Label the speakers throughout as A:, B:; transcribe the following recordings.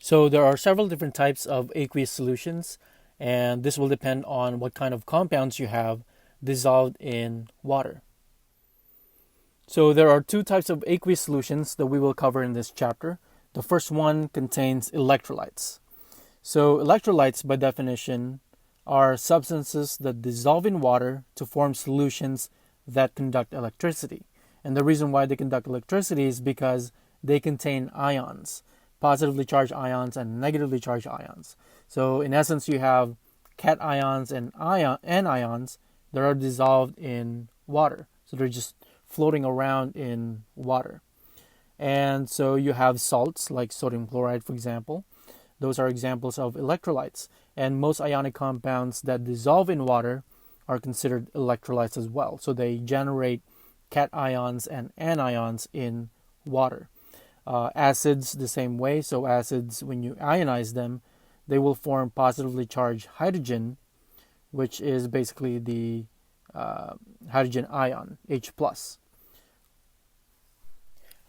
A: So there are several different types of aqueous solutions, and this will depend on what kind of compounds you have dissolved in water. So there are two types of aqueous solutions that we will cover in this chapter. The first one contains electrolytes. So electrolytes, by definition, are substances that dissolve in water to form solutions that conduct electricity. And the reason why they conduct electricity is because they contain ions, positively charged ions and negatively charged ions. So in essence, you have cations and anions that are dissolved in water. So they're just floating around in water. And so you have salts like sodium chloride, for example. Those are examples of electrolytes. And most ionic compounds that dissolve in water are considered electrolytes as well. So they generate cations and anions in water. Acids, the same way. So acids, when you ionize them, they will form positively charged hydrogen, which is basically the hydrogen ion, H+.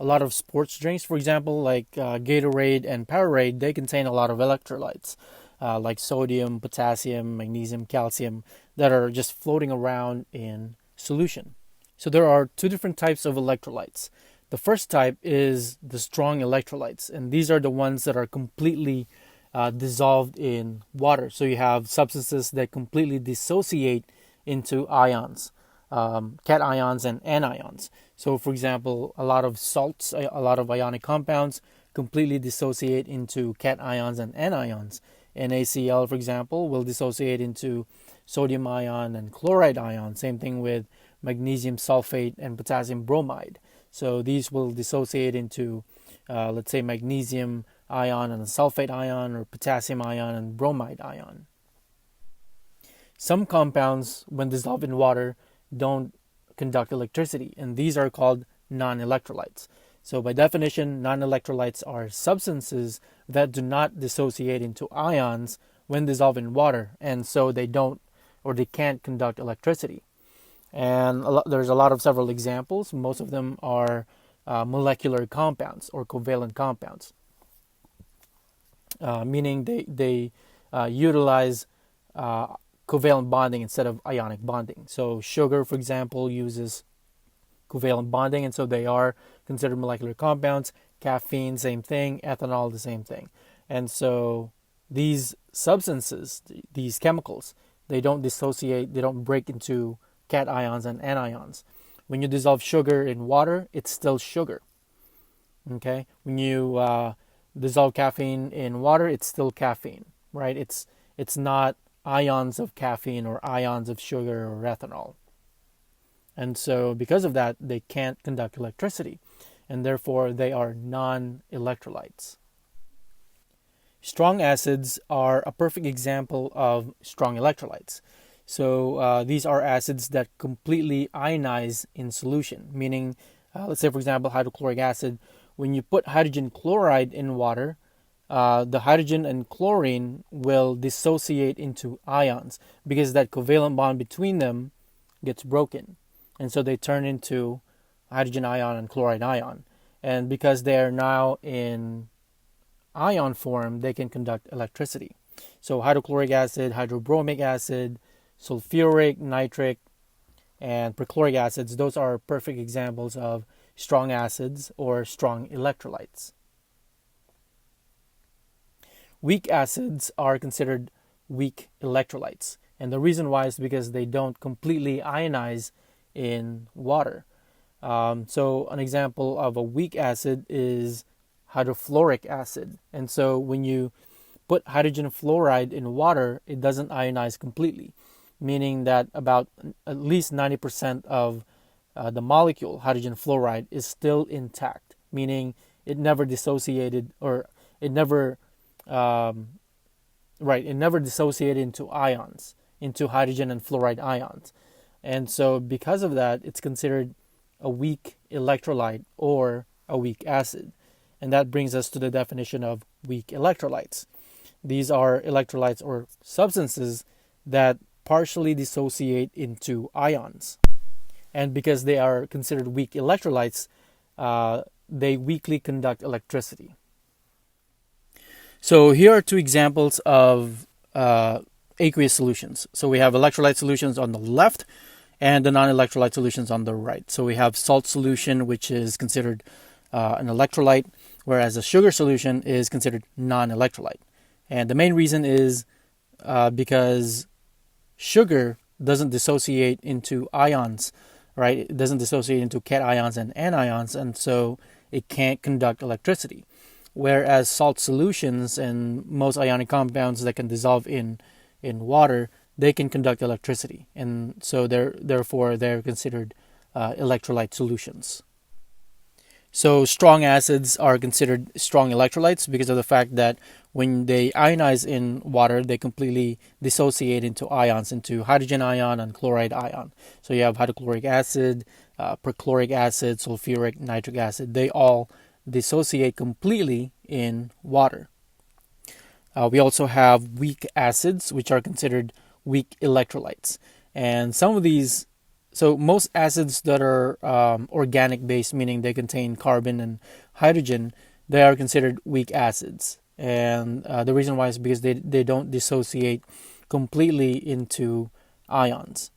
A: A lot of sports drinks, for example, like Gatorade and Powerade, they contain a lot of electrolytes, like sodium, potassium, magnesium, calcium, that are just floating around in solution. So there are two different types of electrolytes. The first type is the strong electrolytes, and these are the ones that are completely dissolved in water. So you have substances that completely dissociate into ions, cations and anions. So for example, a lot of salts, a lot of ionic compounds completely dissociate into cations and anions. NaCl, for example, will dissociate into sodium ion and chloride ion. Same thing with magnesium sulfate and potassium bromide. So these will dissociate into, let's say, magnesium ion and a sulfate ion, or potassium ion and bromide ion. Some compounds, when dissolved in water, don't conduct electricity, and these are called non-electrolytes. So by definition, non-electrolytes are substances that do not dissociate into ions when dissolved in water, and so they don't, or they can't conduct electricity. And there's a lot of several examples. Most of them are molecular compounds or covalent compounds, meaning they utilize covalent bonding instead of ionic bonding. So sugar, for example, uses covalent bonding, and so they are considered molecular compounds. Caffeine, same thing. Ethanol, the same thing. And so these substances, these chemicals, they don't dissociate, they don't break into cations and anions. When you dissolve sugar in water, it's still sugar. Okay? When you dissolve caffeine in water, it's still caffeine, right? It's not ions of caffeine or ions of sugar or ethanol. And so because of that, they can't conduct electricity, and therefore they are non-electrolytes. Strong acids are a perfect example of strong electrolytes. So these are acids that completely ionize in solution, meaning, let's say, for example, hydrochloric acid. When you put hydrogen chloride in water, the hydrogen and chlorine will dissociate into ions because that covalent bond between them gets broken. And so they turn into hydrogen ion and chloride ion. And because they are now in ion form, they can conduct electricity. So hydrochloric acid, hydrobromic acid, sulfuric, nitric, and perchloric acids, those are perfect examples of strong acids or strong electrolytes. Weak acids are considered weak electrolytes. And the reason why is because they don't completely ionize in water. So an example of a weak acid is hydrofluoric acid. And so when you put hydrogen fluoride in water, it doesn't ionize completely, meaning that about at least 90% of the molecule, hydrogen fluoride, is still intact, meaning it never dissociated, or it never dissociated into ions, into hydrogen and fluoride ions. And so because of that, it's considered a weak electrolyte or a weak acid. And that brings us to the definition of weak electrolytes. These are electrolytes or substances that partially dissociate into ions. And because they are considered weak electrolytes, they weakly conduct electricity. So here are two examples of aqueous solutions. So we have electrolyte solutions on the left and the non-electrolyte solutions on the right. So we have salt solution, which is considered an electrolyte, whereas a sugar solution is considered non-electrolyte. And the main reason is because sugar doesn't dissociate into ions, right? It doesn't dissociate into cations and anions, and so it can't conduct electricity. Whereas salt solutions and most ionic compounds that can dissolve in water, they can conduct electricity, and so therefore they're considered electrolyte solutions. So strong acids are considered strong electrolytes because of the fact that when they ionize in water, they completely dissociate into ions, into hydrogen ion and chloride ion. So you have hydrochloric acid, perchloric acid, sulfuric, nitric acid. They all dissociate completely in water. We also have weak acids, which are considered weak electrolytes. And some of these, so most acids that are organic based, meaning they contain carbon and hydrogen, they are considered weak acids. And the reason why is because they don't dissociate completely into ions.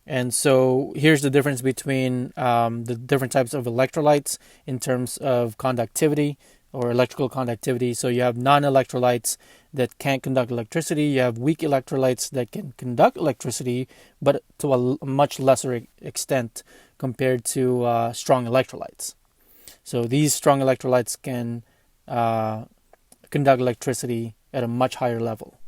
A: And so here's the difference between the different types of electrolytes in terms of conductivity or electrical conductivity. So you have non-electrolytes that can't conduct electricity. You have weak electrolytes that can conduct electricity, but to a much lesser extent compared to strong electrolytes. So these strong electrolytes can conduct electricity at a much higher level.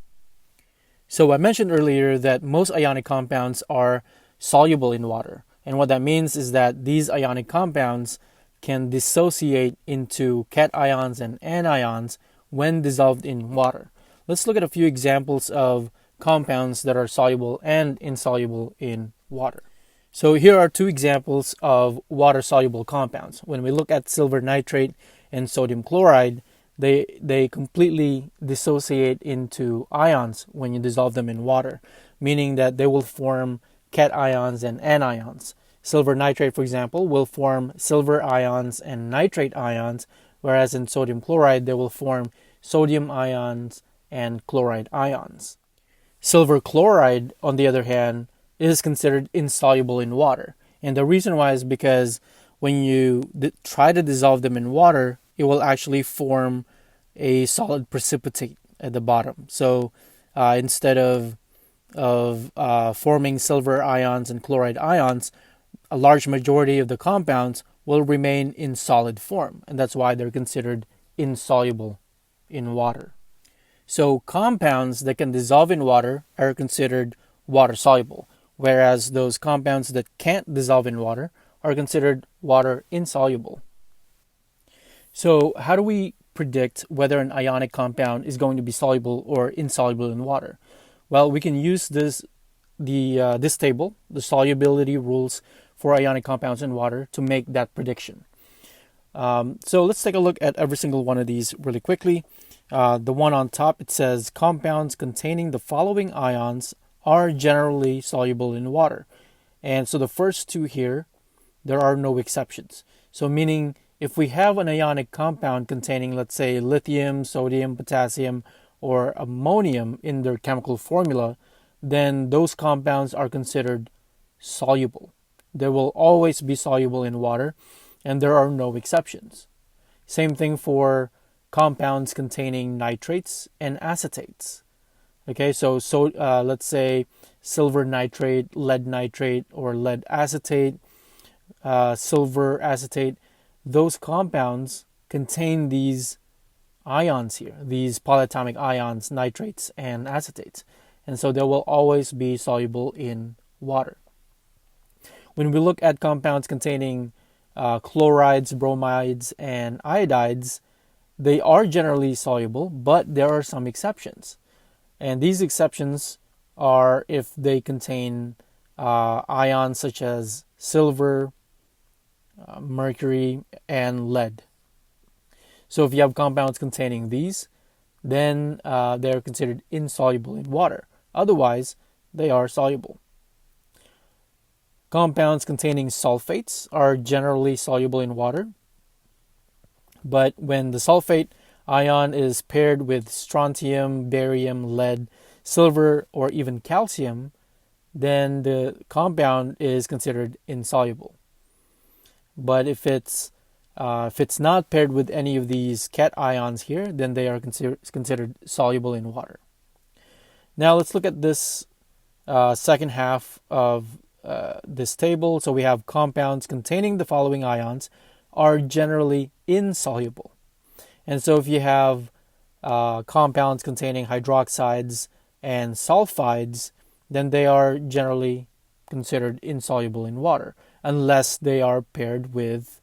A: So I mentioned earlier that most ionic compounds are soluble in water. And what that means is that these ionic compounds can dissociate into cations and anions when dissolved in water. Let's look at a few examples of compounds that are soluble and insoluble in water. So here are two examples of water-soluble compounds. When we look at silver nitrate and sodium chloride, they completely dissociate into ions when you dissolve them in water, meaning that they will form cations and anions. Silver nitrate, for example, will form silver ions and nitrate ions, whereas in sodium chloride, they will form sodium ions and chloride ions. Silver chloride, on the other hand, is considered insoluble in water. And the reason why is because when you try to dissolve them in water, it will actually form a solid precipitate at the bottom. So instead of forming silver ions and chloride ions, a large majority of the compounds will remain in solid form, and that's why they're considered insoluble in water. So compounds that can dissolve in water are considered water soluble, whereas those compounds that can't dissolve in water are considered water insoluble. So how do we predict whether an ionic compound is going to be soluble or insoluble in water? Well, we can use this table, the solubility rules for ionic compounds in water, to make that prediction. So let's take a look at every single one of these really quickly. The one on top, it says compounds containing the following ions are generally soluble in water. And so the first two here, there are no exceptions. So meaning if we have an ionic compound containing, let's say, lithium, sodium, potassium, or ammonium in their chemical formula, then those compounds are considered soluble. They will always be soluble in water, and there are no exceptions. Same thing for compounds containing nitrates and acetates. Okay, so let's say silver nitrate, lead nitrate, or lead acetate, silver acetate. Those compounds contain these ions here, these polyatomic ions, nitrates and acetates. And so they will always be soluble in water. When we look at compounds containing chlorides, bromides, and iodides, they are generally soluble, but there are some exceptions. And these exceptions are if they contain ions such as silver, mercury, and lead. So if you have compounds containing these, then they're considered insoluble in water. Otherwise, they are soluble. Compounds containing sulfates are generally soluble in water. But when the sulfate ion is paired with strontium, barium, lead, silver, or even calcium, then the compound is considered insoluble. But if it's not paired with any of these cations here, then they are considered soluble in water. Now let's look at this second half of this table. So we have compounds containing the following ions are generally insoluble. And so if you have compounds containing hydroxides and sulfides, then they are generally considered insoluble in water unless they are paired with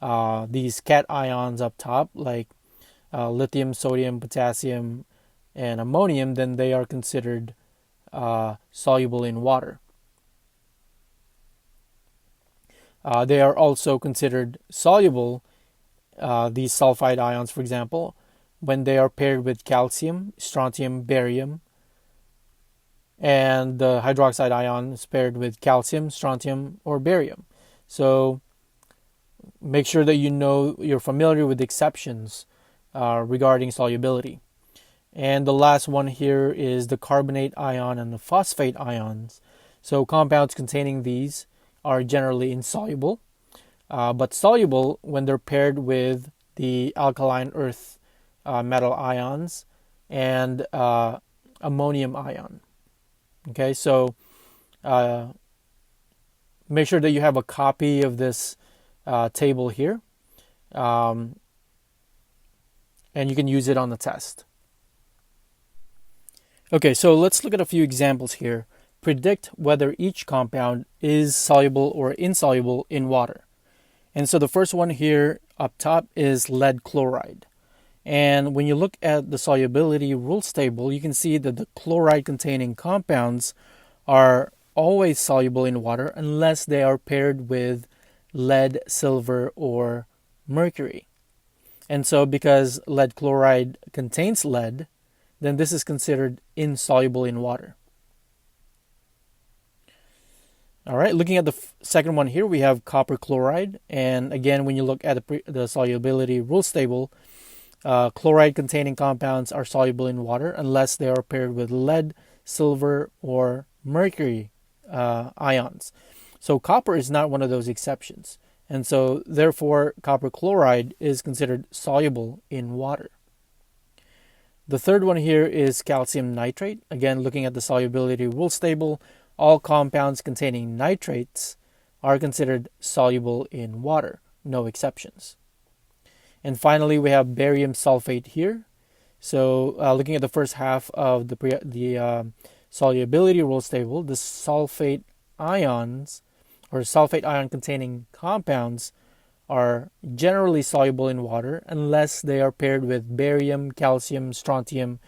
A: these cations up top, like lithium, sodium, potassium, and ammonium. Then they are considered soluble in water. They are also considered soluble, these sulfide ions, for example, when they are paired with calcium, strontium, barium, and the hydroxide ion is paired with calcium, strontium, or barium. So make sure that you're familiar with exceptions regarding solubility. And the last one here is the carbonate ion and the phosphate ions. So compounds containing these are generally insoluble, but soluble when they're paired with the alkaline earth metal ions and ammonium ion. Okay, so make sure that you have a copy of this table here, and you can use it on the test. Okay, so let's look at a few examples here. Predict whether each compound is soluble or insoluble in water. And so the first one here up top is lead chloride. And when you look at the solubility rules table, you can see that the chloride containing compounds are always soluble in water unless they are paired with lead, silver, or mercury. And so because lead chloride contains lead, then this is considered insoluble in water. All right, looking at the second one here, we have copper chloride. And again, when you look at the solubility rules table, chloride containing compounds are soluble in water unless they are paired with lead, silver, or mercury ions. So copper is not one of those exceptions. And so therefore, copper chloride is considered soluble in water. The third one here is calcium nitrate. Again, looking at the solubility rules table, all compounds containing nitrates are considered soluble in water, no exceptions. And finally, we have barium sulfate here. So looking at the first half of the solubility rules table, the sulfate ions or sulfate ion containing compounds are generally soluble in water unless they are paired with barium, calcium, strontium,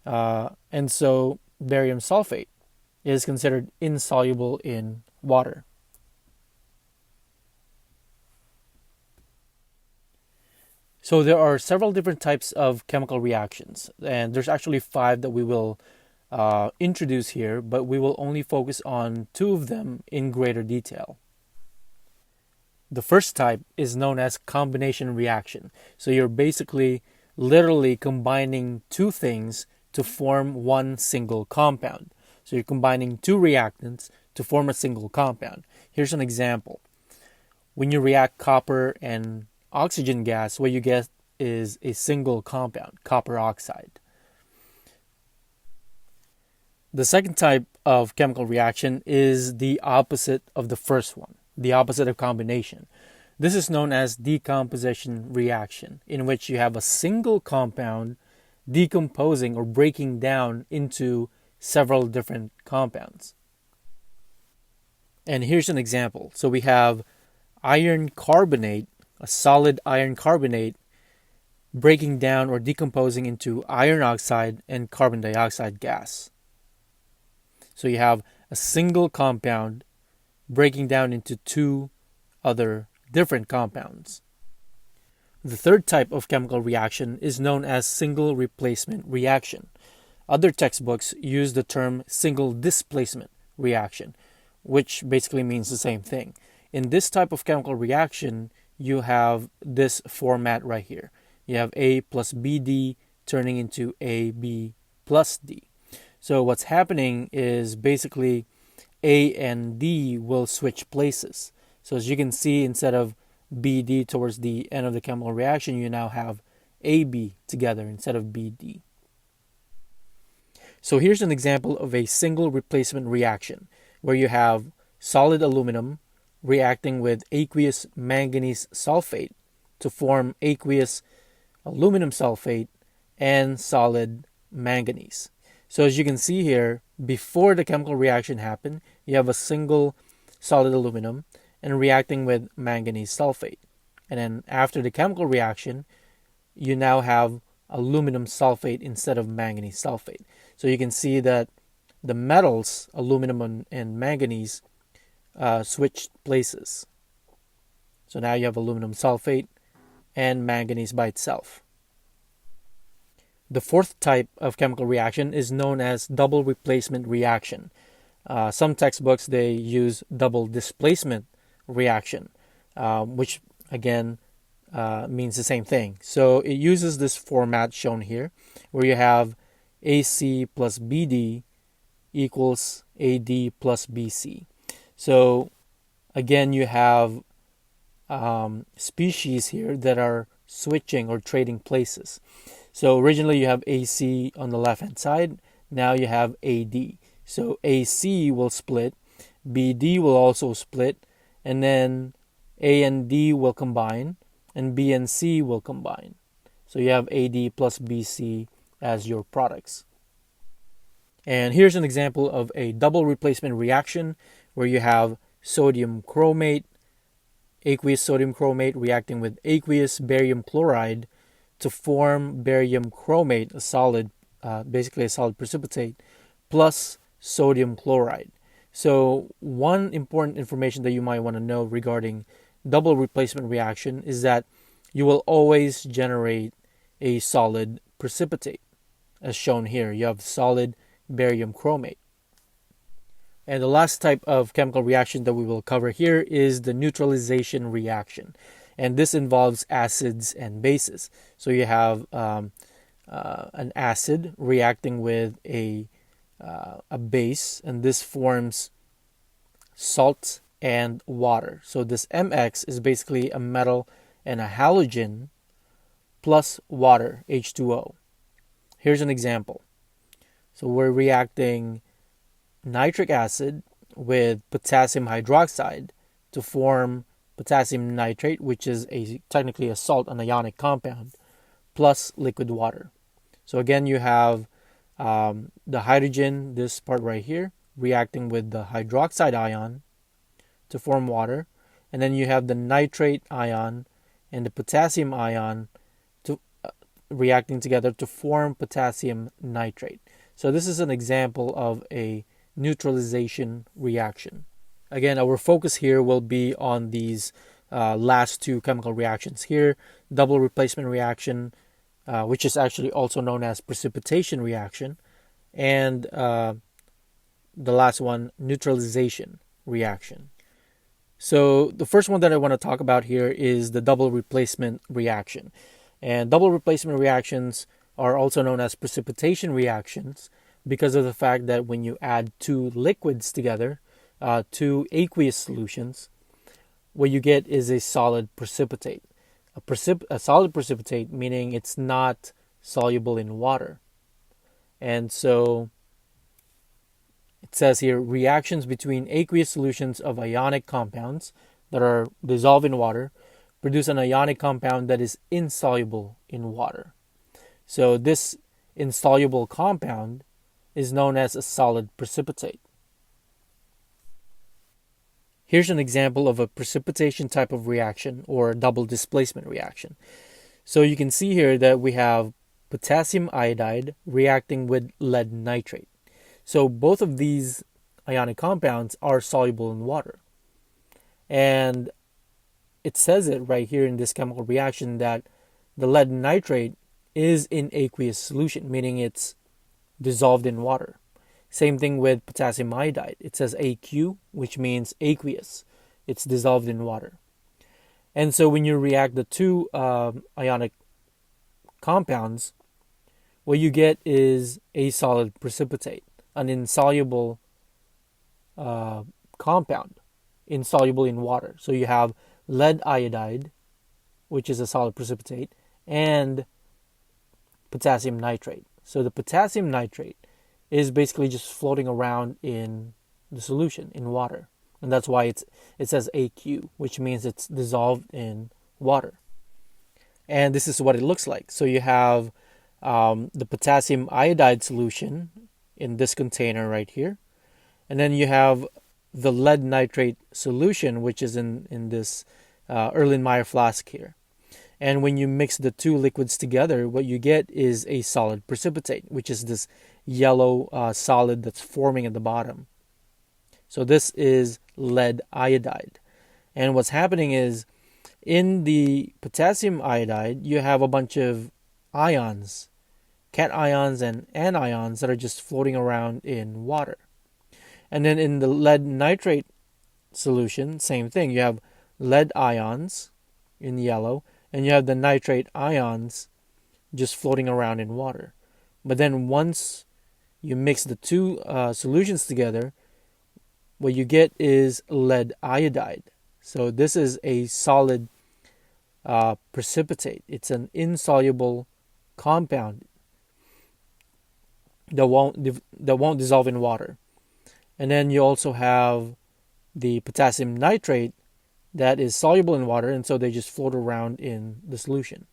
A: and so barium sulfate is considered insoluble in water. So there are several different types of chemical reactions, and there's actually 5 that we will introduce here, but we will only focus on 2 of them in greater detail. The first type is known as combination reaction. So you're basically literally combining 2 things to form one single compound. So you're combining 2 reactants to form a single compound. Here's an example. When you react copper and oxygen gas, what you get is a single compound, copper oxide. The second type of chemical reaction is the opposite of the first one, the opposite of combination. This is known as decomposition reaction, in which you have a single compound decomposing or breaking down into several different compounds. And here's an example. So we have iron carbonate, a solid iron carbonate, breaking down or decomposing into iron oxide and carbon dioxide gas. So you have a single compound breaking down into 2 other different compounds. The third type of chemical reaction is known as single replacement reaction. Other textbooks use the term single displacement reaction, which basically means the same thing. In this type of chemical reaction, you have this format right here. You have A plus BD turning into AB plus D. So what's happening is basically A and D will switch places. So as you can see, instead of BD towards the end of the chemical reaction, you now have AB together instead of BD. So here's an example of a single replacement reaction where you have solid aluminum reacting with aqueous manganese sulfate to form aqueous aluminum sulfate and solid manganese. So as you can see here, before the chemical reaction happened, you have a single solid aluminum and reacting with manganese sulfate. And then after the chemical reaction, you now have aluminum sulfate instead of manganese sulfate. So you can see that the metals, aluminum and manganese, switched places. So now you have aluminum sulfate and manganese by itself. The fourth type of chemical reaction is known as double replacement reaction. Some textbooks, they use double displacement reaction, which again means the same thing. So it uses this format shown here, where you have AC plus BD equals AD plus BC. So again, you have species here that are switching or trading places. So originally you have AC on the left hand side, now you have AD. So AC will split, BD will also split, and then A and D will combine, and B and C will combine. So you have AD plus BC as your products. And here's an example of a double replacement reaction where you have sodium chromate, aqueous sodium chromate reacting with aqueous barium chloride to form barium chromate, a solid, basically a solid precipitate, plus sodium chloride. So one important information that you might want to know regarding double replacement reaction is that you will always generate a solid precipitate. As shown here, you have solid barium chromate. And the last type of chemical reaction that we will cover here is the neutralization reaction. And this involves acids and bases. So you have an acid reacting with a base, and this forms salt and water. So this MX is basically a metal and a halogen plus water, H2O. Here's an example. So we're reacting nitric acid with potassium hydroxide to form potassium nitrate, which is technically a salt, an ionic compound, plus liquid water. So again, you have the hydrogen, this part right here, reacting with the hydroxide ion to form water. And then you have the nitrate ion and the potassium ion reacting together to form potassium nitrate. So this is an example of a neutralization reaction. Again, our focus here will be on these last two chemical reactions here, double replacement reaction, which is actually also known as precipitation reaction, and the last one, neutralization reaction. So the first one that I want to talk about here is the double replacement reaction. And double replacement reactions are also known as precipitation reactions because of the fact that when you add two liquids together, two aqueous solutions, what you get is a solid precipitate. A solid precipitate meaning it's not soluble in water. And so it says here, reactions between aqueous solutions of ionic compounds that are dissolved in water produce an ionic compound that is insoluble in water. So this insoluble compound is known as a solid precipitate. Here's an example of a precipitation type of reaction or double displacement reaction. So you can see here that we have potassium iodide reacting with lead nitrate. So both of these ionic compounds are soluble in water. And it says it right here in this chemical reaction that the lead nitrate is in aqueous solution, meaning it's dissolved in water. Same thing with potassium iodide. It says AQ, which means aqueous. It's dissolved in water. And so when you react the two ionic compounds, what you get is a solid precipitate, an insoluble uh, compound, insoluble in water. So you have lead iodide, which is a solid precipitate, and potassium nitrate. So the potassium nitrate is basically just floating around in the solution in water. And that's why it says AQ, which means it's dissolved in water. And this is what it looks like. So you have the potassium iodide solution in this container right here. And then you have the lead nitrate solution, which is in this Erlenmeyer flask here. And when you mix the two liquids together, what you get is a solid precipitate, which is this yellow solid that's forming at the bottom. So this is lead iodide. And what's happening is in the potassium iodide, you have a bunch of ions, cations and anions that are just floating around in water. And then in the lead nitrate solution, same thing. You have lead ions in yellow, and you have the nitrate ions just floating around in water. But then once you mix the two solutions together, what you get is lead iodide. So this is a solid precipitate. It's an insoluble compound that won't dissolve in water. And then you also have the potassium nitrate that is soluble in water, and so they just float around in the solution.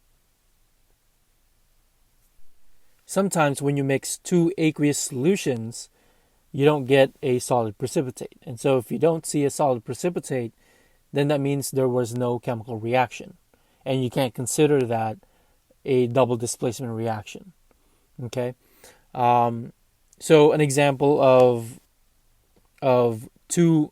A: Sometimes when you mix two aqueous solutions, you don't get a solid precipitate. And so if you don't see a solid precipitate, then that means there was no chemical reaction. And you can't consider that a double displacement reaction. Okay? So an example of two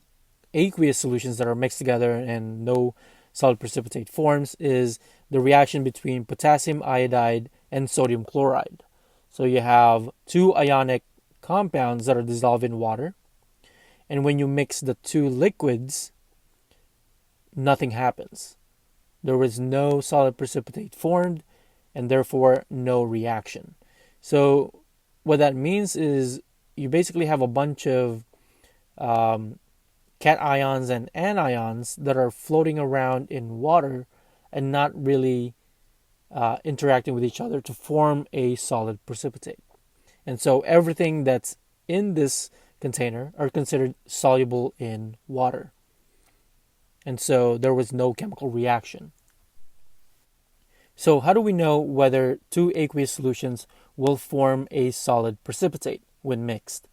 A: aqueous solutions that are mixed together and no solid precipitate forms is the reaction between potassium iodide and sodium chloride. So you have two ionic compounds that are dissolved in water, and when you mix the two liquids, nothing happens. There is no solid precipitate formed, and therefore no reaction. So what that means is you basically have a bunch of cations and anions that are floating around in water and not really interacting with each other to form a solid precipitate. And so everything that's in this container are considered soluble in water. And so there was no chemical reaction. So how do we know whether two aqueous solutions will form a solid precipitate when mixed?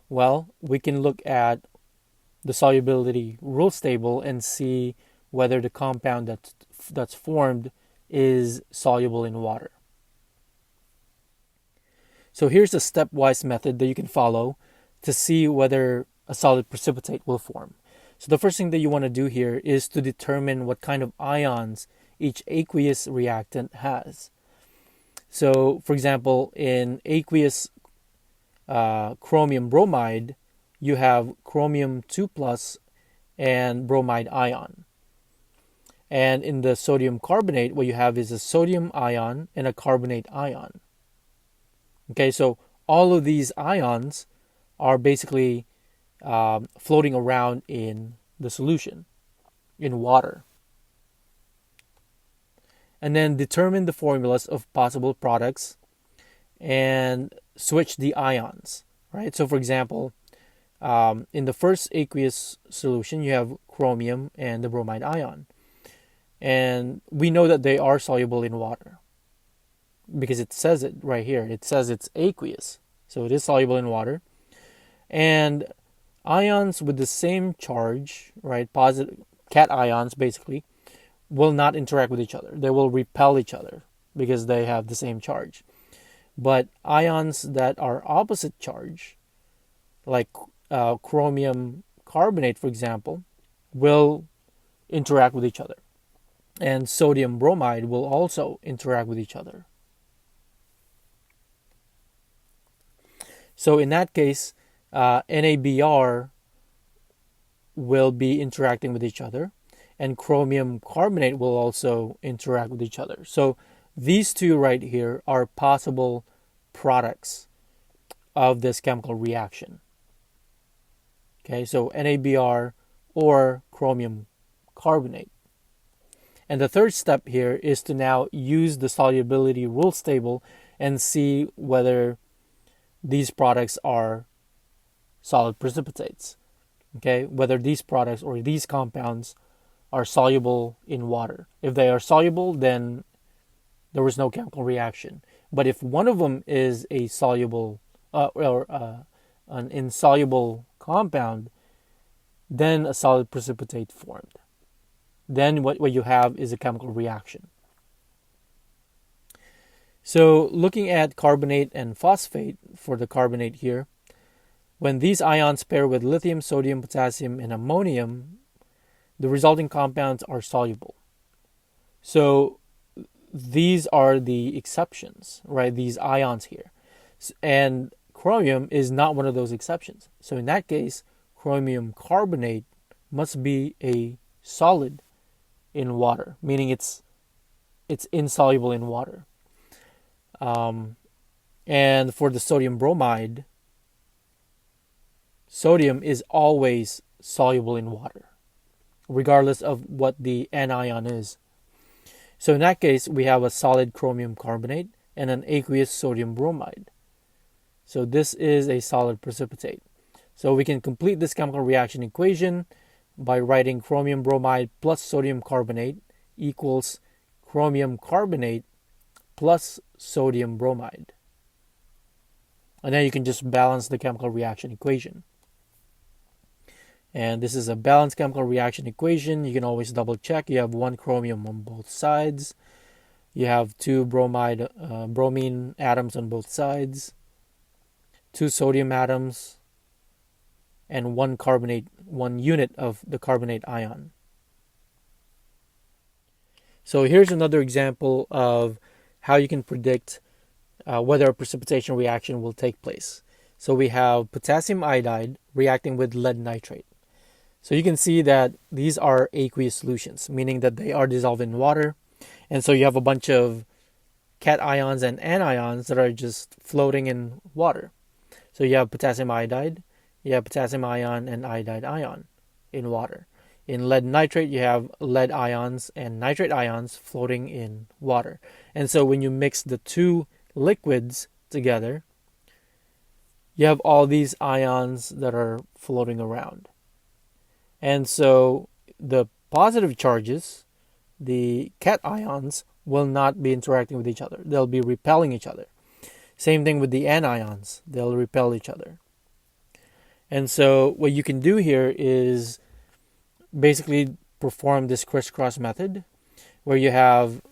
A: Well, we can look at the solubility rules table and see whether the compound that's formed is soluble in water. So here's a stepwise method that you can follow to see whether a solid precipitate will form. So the first thing that you want to do here is to determine what kind of ions each aqueous reactant has. So, for example, in aqueous chromium bromide, you have chromium 2 plus and bromide ion. And in the sodium carbonate, what you have is a sodium ion and a carbonate ion. Okay, so all of these ions are basically floating around in the solution, in water. And then determine the formulas of possible products and switch the ions, right? So for example, in the first aqueous solution, you have chromium and the bromide ion. And we know that they are soluble in water because it says it right here. It says it's aqueous. So it is soluble in water. And ions with the same charge, right, positive cations basically, will not interact with each other. They will repel each other because they have the same charge. But ions that are opposite charge, like chromium carbonate, for example, will interact with each other. And sodium bromide will also interact with each other. So in that case, NaBr will be interacting with each other, and chromium carbonate will also interact with each other. So these two right here are possible products of this chemical reaction. Okay, so NaBr or chromium carbonate. And the third step here is to now use the solubility rules table and see whether these products are solid precipitates. Okay, whether these products or these compounds are soluble in water. If they are soluble, then there was no chemical reaction. But if one of them is a soluble an insoluble compound, then a solid precipitate formed. Then what you have is a chemical reaction. So looking at carbonate and phosphate for the carbonate here, when these ions pair with lithium, sodium, potassium, and ammonium, the resulting compounds are soluble. So these are the exceptions, right? These ions here. And chromium is not one of those exceptions. So in that case, chromium carbonate must be a solid in water, meaning it's insoluble in water. And for the sodium bromide, sodium is always soluble in water, regardless of what the anion is. So in that case, we have a solid chromium carbonate and an aqueous sodium bromide. So this is a solid precipitate. So we can complete this chemical reaction equation by writing chromium bromide plus sodium carbonate equals chromium carbonate plus sodium bromide. And then you can just balance the chemical reaction equation. And this is a balanced chemical reaction equation. You can always double check. You have one chromium on both sides. You have two bromine atoms on both sides, two sodium atoms, and one unit of the carbonate ion. So here's another example of how you can predict whether a precipitation reaction will take place. So we have potassium iodide reacting with lead nitrate. So you can see that these are aqueous solutions, meaning that they are dissolved in water. And so you have a bunch of cations and anions that are just floating in water. So you have potassium iodide, you have potassium ion and iodide ion in water. In lead nitrate, you have lead ions and nitrate ions floating in water. And so when you mix the two liquids together, you have all these ions that are floating around. And so the positive charges, the cations, will not be interacting with each other. They'll be repelling each other. Same thing with the anions. They'll repel each other. And so what you can do here is basically perform this crisscross method where you have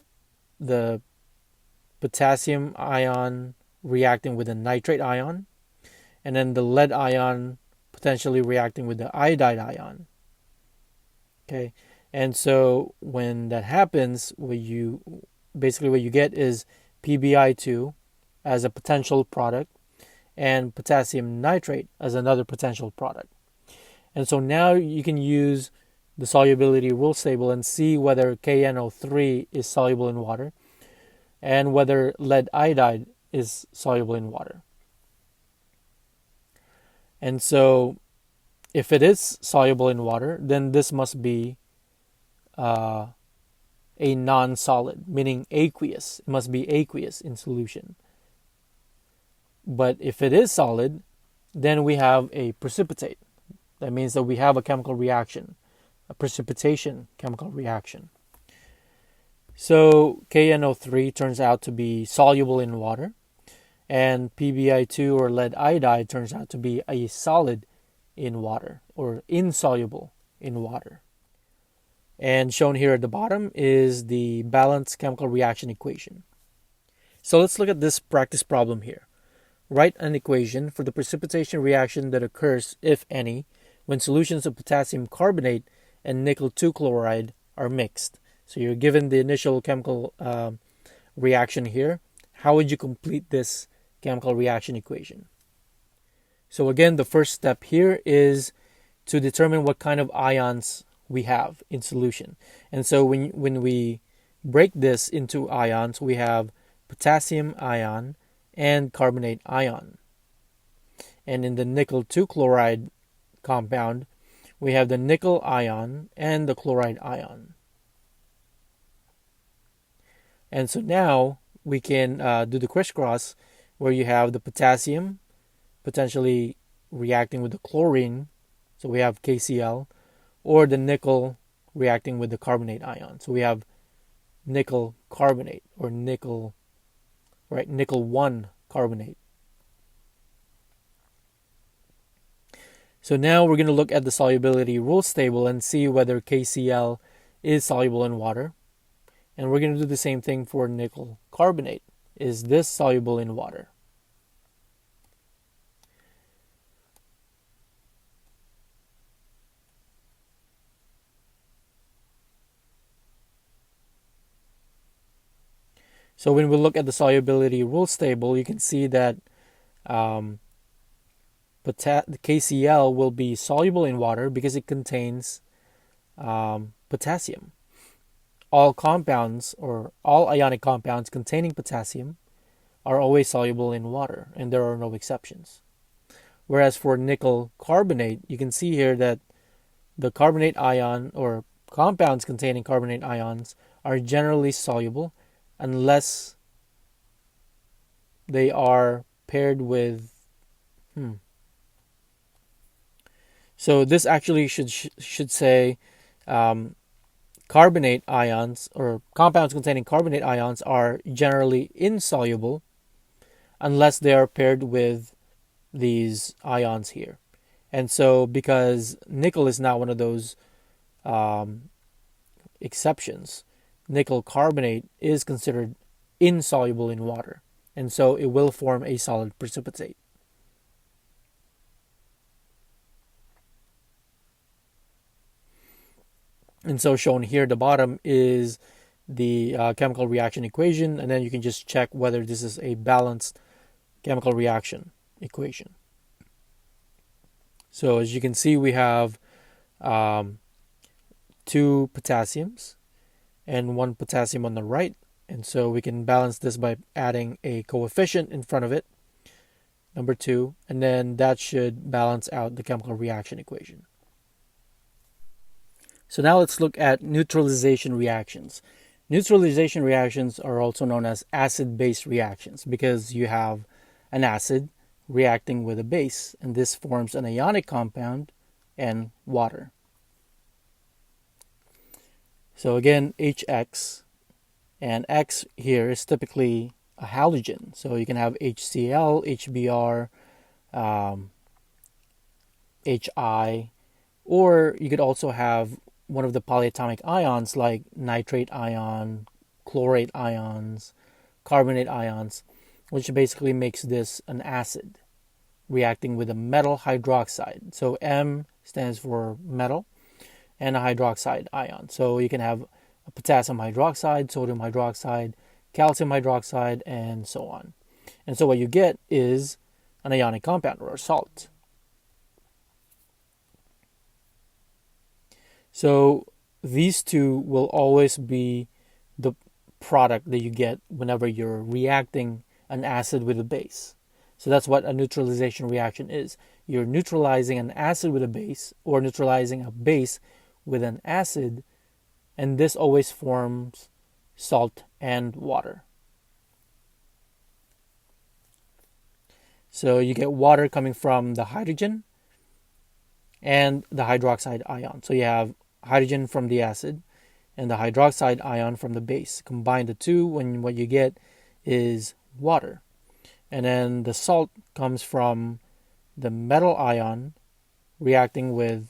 A: the potassium ion reacting with a nitrate ion and then the lead ion potentially reacting with the iodide ion. Okay, and so when that happens, what you get is PbI2 as a potential product and potassium nitrate as another potential product. And so now you can use the solubility rules table and see whether KNO3 is soluble in water and whether lead iodide is soluble in water. And so if it is soluble in water, then this must be a non-solid, meaning aqueous. It must be aqueous in solution. But if it is solid, then we have a precipitate. That means that we have a chemical reaction, a precipitation chemical reaction. So KNO3 turns out to be soluble in water, and PbI2 or lead iodide turns out to be a solid in water or insoluble in water. And shown here at the bottom is the balanced chemical reaction equation. So let's look at this practice problem here. Write an equation for the precipitation reaction that occurs, if any, when solutions of potassium carbonate and nickel 2 chloride are mixed. So you're given the initial chemical reaction here. How would you complete this chemical reaction equation? So again, the first step here is to determine what kind of ions we have in solution. And so when we break this into ions, we have potassium ion and carbonate ion. And in the nickel 2 chloride compound, we have the nickel ion and the chloride ion. And so now we can do the crisscross, where you have the potassium potentially reacting with the chlorine, so we have KCl, or the nickel reacting with the carbonate ion. So we have nickel carbonate, or nickel 1 carbonate. So now we're going to look at the solubility rules table and see whether KCl is soluble in water. And we're going to do the same thing for nickel carbonate. Is this soluble in water? So when we look at the solubility rules table, you can see that the KCl will be soluble in water because it contains potassium. All compounds, or all ionic compounds containing potassium, are always soluble in water, and there are no exceptions. Whereas for nickel carbonate, you can see here that the carbonate ion, or compounds containing carbonate ions, are generally soluble unless they are paired with So this actually should say carbonate ions, or compounds containing carbonate ions, are generally insoluble unless they are paired with these ions here. And so because nickel is not one of those exceptions, nickel carbonate is considered insoluble in water, and so it will form a solid precipitate. And so shown here at the bottom is the chemical reaction equation, and then you can just check whether this is a balanced chemical reaction equation. So as you can see, we have 2 potassiums and 1 potassium on the right, and so we can balance this by adding a coefficient in front of it, number 2, and then that should balance out the chemical reaction equation. So now let's look at neutralization reactions. Neutralization reactions are also known as acid-base reactions because you have an acid reacting with a base, and this forms an ionic compound and water. So again, HX, and X here is typically a halogen. So you can have HCl, HBr, HI, or you could also have one of the polyatomic ions like nitrate ion, chlorate ions, carbonate ions, which basically makes this an acid reacting with a metal hydroxide. So M stands for metal and a hydroxide ion. So you can have a potassium hydroxide, sodium hydroxide, calcium hydroxide, and so on. And so what you get is an ionic compound, or a salt. So these two will always be the product that you get whenever you're reacting an acid with a base. So that's what a neutralization reaction is. You're neutralizing an acid with a base, or neutralizing a base with an acid, and this always forms salt and water. So you get water coming from the hydrogen and the hydroxide ion. So you have hydrogen from the acid and the hydroxide ion from the base. Combine the two, and what you get is water. And then the salt comes from the metal ion reacting with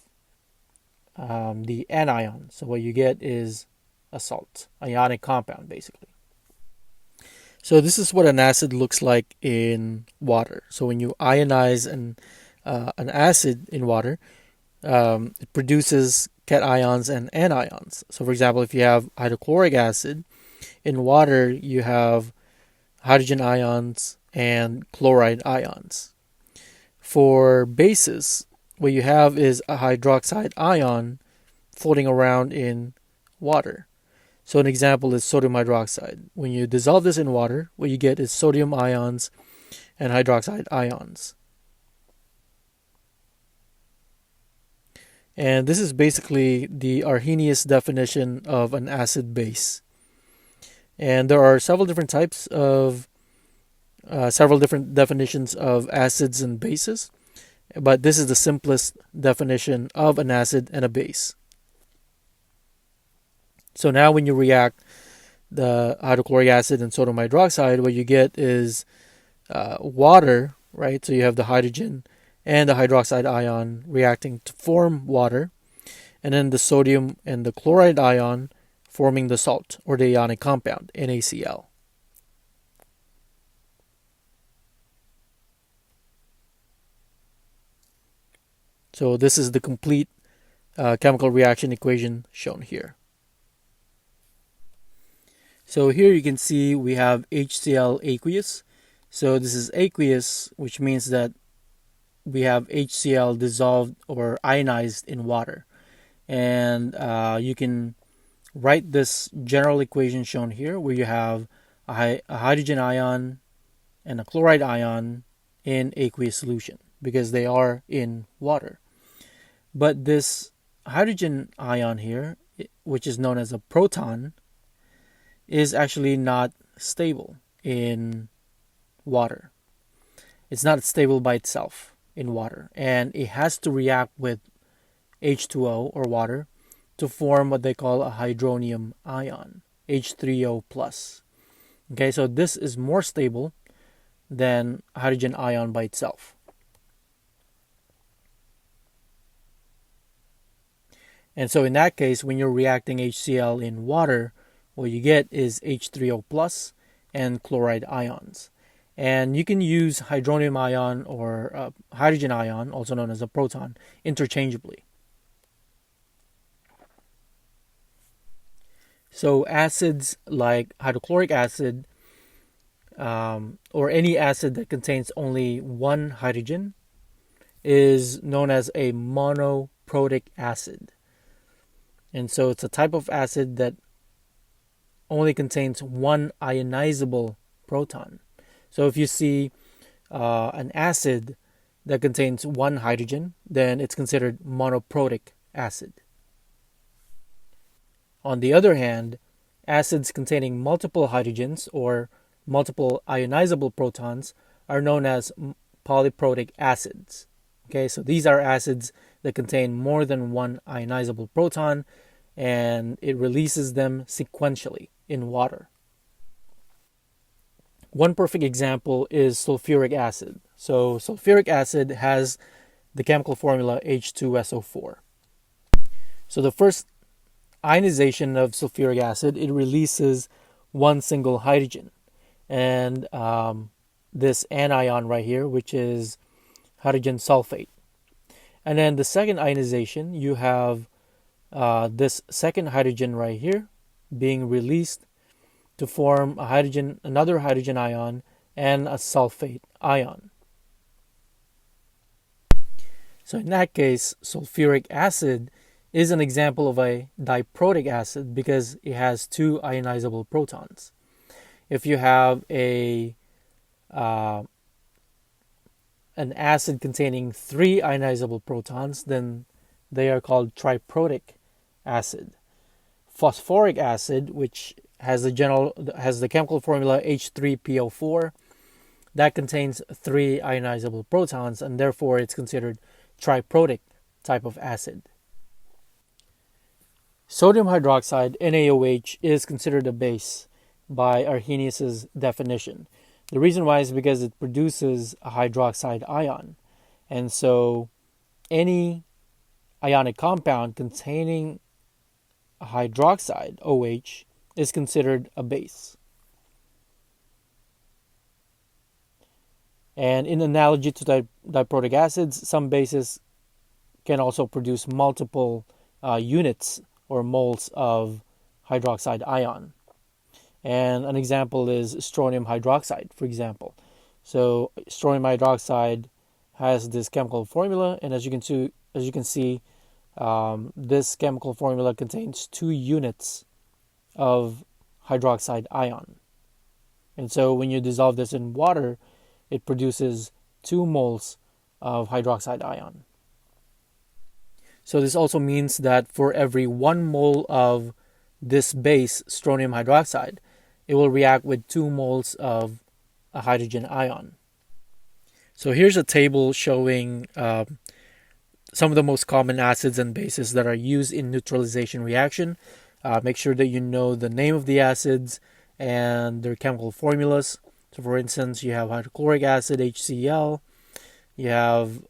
A: the anion. So what you get is a salt, ionic compound, basically. So this is what an acid looks like in water. So when you ionize an acid in water, it produces cations and anions. So for example, if you have hydrochloric acid, in water you have hydrogen ions and chloride ions. For bases, what you have is a hydroxide ion floating around in water. So an example is sodium hydroxide. When you dissolve this in water, what you get is sodium ions and hydroxide ions. And this is basically the Arrhenius definition of an acid base. And there are several different types of, several different definitions of acids and bases, but this is the simplest definition of an acid and a base. So now when you react the hydrochloric acid and sodium hydroxide, what you get is water, right? So you have the hydrogen and the hydroxide ion reacting to form water, and then the sodium and the chloride ion forming the salt or the ionic compound, NaCl. So this is the complete chemical reaction equation shown here. So here you can see we have HCl aqueous. So this is aqueous, which means that we have HCl dissolved or ionized in water. And you can write this general equation shown here where you have a hydrogen ion and a chloride ion in aqueous solution because they are in water. But this hydrogen ion here, which is known as a proton, is actually not stable in water. It's not stable by itself in water, and it has to react with H2O or water to form what they call a hydronium ion, H3O plus. Okay, so this is more stable than hydrogen ion by itself. And so in that case, when you're reacting HCl in water, what you get is H3O plus and chloride ions. And you can use hydronium ion or hydrogen ion, also known as a proton, interchangeably. So acids like hydrochloric acid or any acid that contains only one hydrogen is known as a monoprotic acid. And so it's a type of acid that only contains one ionizable proton. So if you see an acid that contains one hydrogen, then it's considered monoprotic acid. On the other hand, acids containing multiple hydrogens or multiple ionizable protons are known as polyprotic acids. Okay, so these are acids that contain more than one ionizable proton, and it releases them sequentially in water. One perfect example is sulfuric acid. So sulfuric acid has the chemical formula H2SO4. So the first ionization of sulfuric acid, it releases one single hydrogen. And this anion right here, which is hydrogen sulfate. And then the second ionization, you have this second hydrogen right here being released to form a hydrogen, another hydrogen ion, and a sulfate ion. So in that case, sulfuric acid is an example of a diprotic acid because it has two ionizable protons. If you have an acid containing three ionizable protons, then they are called triprotic acid. Phosphoric acid, which has the chemical formula H3PO4, that contains three ionizable protons, and therefore it's considered triprotic type of acid. Sodium hydroxide, NaOH, is considered a base by Arrhenius' definition. The reason why is because it produces a hydroxide ion. And so any ionic compound containing a hydroxide, OH, is considered a base. And in analogy to diprotic acids, some bases can also produce multiple units or moles of hydroxide ion. And an example is strontium hydroxide, for example. So strontium hydroxide has this chemical formula, and as you can see, this chemical formula contains 2 units of hydroxide ion. And so when you dissolve this in water, it produces 2 moles of hydroxide ion. So this also means that for every 1 mole of this base, strontium hydroxide, it will react with 2 moles of a hydrogen ion. So here's a table showing some of the most common acids and bases that are used in neutralization reaction. Make sure that you know the name of the acids and their chemical formulas. So for instance, you have hydrochloric acid, HCl. You have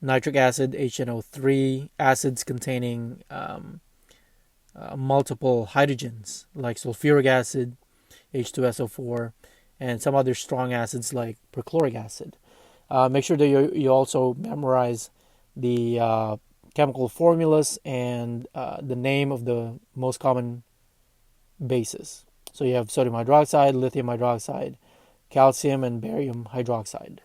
A: nitric acid, HNO3, acids containing multiple hydrogens like sulfuric acid, H2SO4, and some other strong acids like perchloric acid. Make sure that you also memorize the chemical formulas and the name of the most common bases. So you have sodium hydroxide, lithium hydroxide, calcium, and barium hydroxide.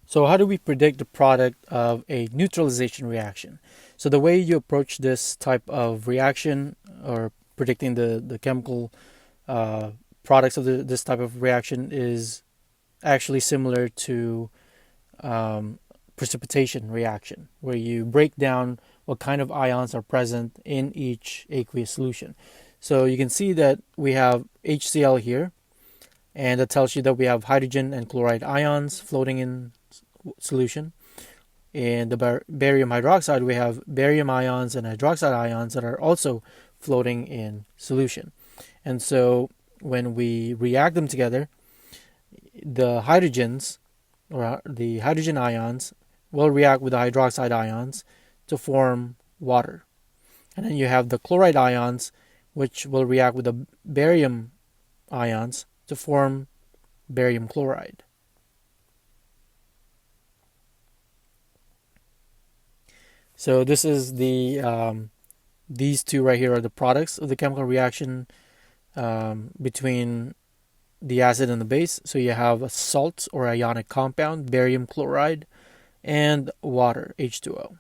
A: So how do we predict the product of a neutralization reaction? So the way you approach this type of reaction, or predicting the chemical products of this type of reaction, is actually similar to precipitation reaction, where you break down what kind of ions are present in each aqueous solution. So you can see that we have HCl here, and that tells you that we have hydrogen and chloride ions floating in solution. In the barium hydroxide, we have barium ions and hydroxide ions that are also floating in solution. And so when we react them together, the hydrogens, or the hydrogen ions, will react with the hydroxide ions to form water. And then you have the chloride ions, which will react with the barium ions to form barium chloride. So this is these two right here are the products of the chemical reaction between the acid and the base. So you have a salt or ionic compound, barium chloride, and water, H2O.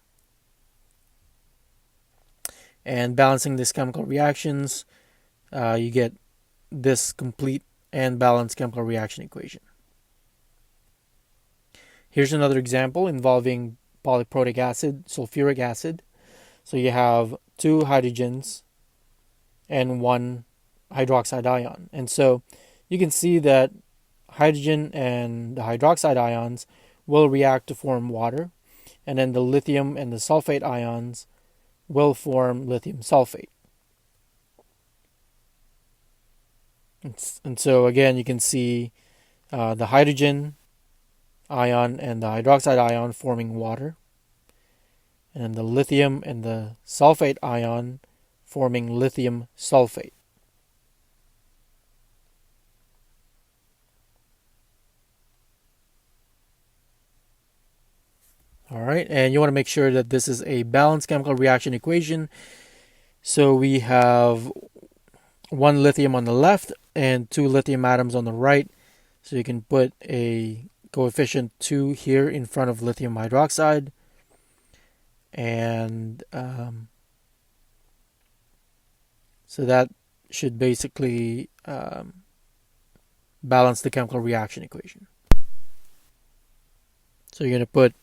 A: And balancing these chemical reactions, you get this complete and balanced chemical reaction equation. Here's another example involving polyprotic acid, sulfuric acid. So you have 2 hydrogens and 1 hydroxide ion. And so you can see that hydrogen and the hydroxide ions will react to form water, and then the lithium and the sulfate ions will form lithium sulfate. And so again, you can see the hydrogen ion and the hydroxide ion forming water, and the lithium and the sulfate ion forming lithium sulfate. All right, and you want to make sure that this is a balanced chemical reaction equation. So we have 1 lithium on the left and 2 lithium atoms on the right. So you can put a coefficient 2 here in front of lithium hydroxide. And so that should basically balance the chemical reaction equation. So you're going to put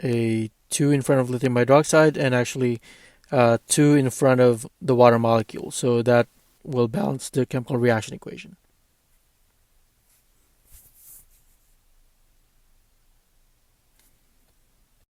A: a 2 in front of lithium hydroxide and actually 2 in front of the water molecule. So that will balance the chemical reaction equation.